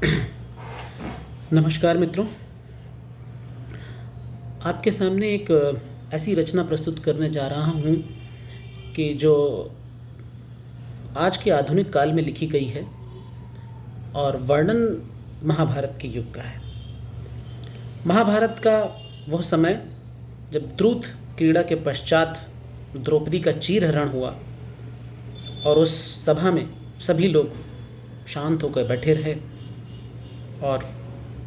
नमस्कार मित्रों, आपके सामने एक ऐसी रचना प्रस्तुत करने जा रहा हूँ कि जो आज के आधुनिक काल में लिखी गई है और वर्णन महाभारत के युग का है। महाभारत का वह समय जब द्रुत क्रीड़ा के पश्चात द्रौपदी का चीरहरण हुआ और उस सभा में सभी लोग शांत होकर बैठे रहे और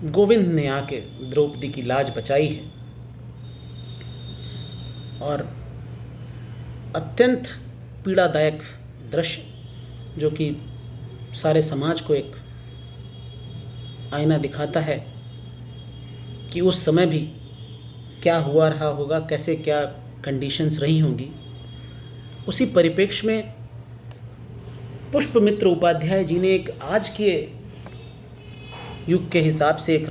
गोविंद ने आके द्रौपदी की लाज बचाई है और अत्यंत पीड़ादायक दृश्य जो कि सारे समाज को एक आईना दिखाता है कि उस समय भी क्या हुआ रहा होगा, कैसे क्या कंडीशंस रही होंगी। उसी परिप्रेक्ष्य में पुष्पमित्र उपाध्याय जी ने एक आज के युग के हिसाब से एक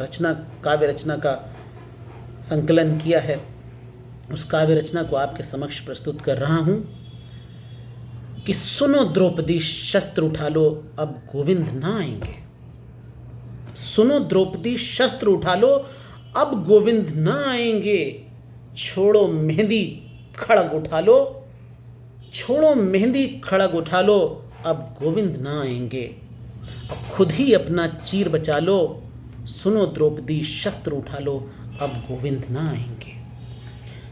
काव्य रचना का संकलन किया है। उस काव्य रचना को आपके समक्ष प्रस्तुत कर रहा हूं कि सुनो द्रौपदी शस्त्र उठा लो, अब गोविंद ना आएंगे। सुनो द्रौपदी शस्त्र उठा लो, अब गोविंद ना आएंगे। छोड़ो मेहंदी खड़ग उठा लो, छोड़ो मेहंदी खड़ग उठा लो, अब गोविंद ना आएंगे। अब खुद ही अपना चीर बचा लो, सुनो द्रौपदी शस्त्र उठा लो, अब गोविंद ना आएंगे।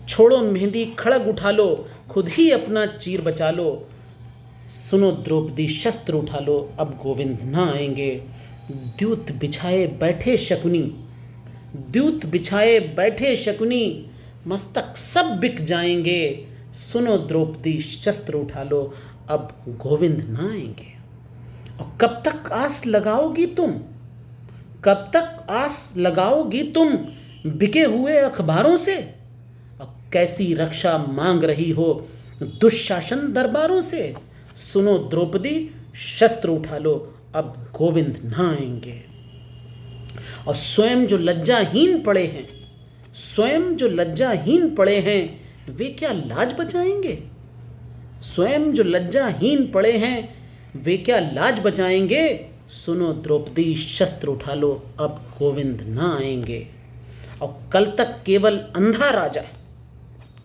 छोड़ो मेहंदी खड़ग उठा लो, खुद ही अपना चीर बचा लो, सुनो द्रौपदी शस्त्र उठा लो, अब गोविंद ना आएंगे। द्यूत बिछाए बैठे शकुनी, द्यूत बिछाए बैठे शकुनी, मस्तक सब बिक जाएंगे। सुनो द्रौपदी शस्त्र उठा लो, अब गोविंद ना आएंगे। और कब तक आस लगाओगी तुम, कब तक आस लगाओगी तुम बिके हुए अखबारों से। और कैसी रक्षा मांग रही हो दुशासन दरबारों से। सुनो द्रौपदी शस्त्र उठा लो, अब गोविंद ना आएंगे। और स्वयं जो लज्जाहीन पड़े हैं, स्वयं जो लज्जाहीन पड़े हैं, वे क्या लाज बचाएंगे। स्वयं जो लज्जाहीन पड़े हैं, वे क्या लाज बचाएंगे। सुनो द्रौपदी शस्त्र उठा लो, अब गोविंद ना आएंगे। और कल तक केवल अंधा राजा,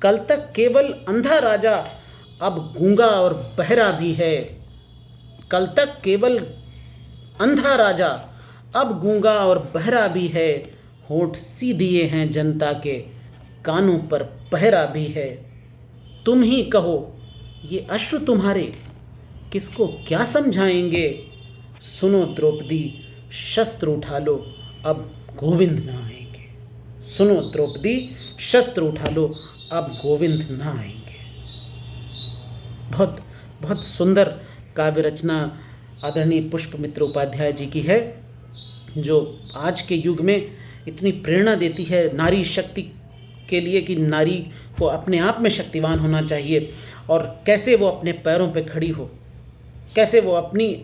कल तक केवल अंधा राजा, अब गूंगा और बहरा भी है। कल तक केवल अंधा राजा, अब गूंगा और बहरा भी है। होंठ सी दिए हैं जनता के, कानों पर पहरा भी है। तुम ही कहो ये अश्रु तुम्हारे किसको क्या समझाएंगे। सुनो द्रौपदी शस्त्र उठा लो, अब गोविंद ना आएंगे। सुनो द्रौपदी शस्त्र उठा लो, अब गोविंद ना आएंगे। बहुत बहुत सुंदर काव्य रचना आदरणीय पुष्पमित्र उपाध्याय जी की है, जो आज के युग में इतनी प्रेरणा देती है नारी शक्ति के लिए कि नारी को अपने आप में शक्तिवान होना चाहिए और कैसे वो अपने पैरों पे खड़ी हो, कैसे वो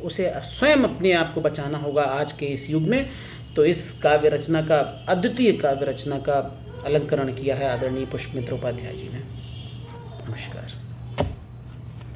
उसे स्वयं अपने आप को बचाना होगा आज के इस युग में। तो इस काव्य रचना का, अद्वितीय काव्य रचना का अलंकरण किया है आदरणीय पुष्पमित्र उपाध्याय जी ने। नमस्कार।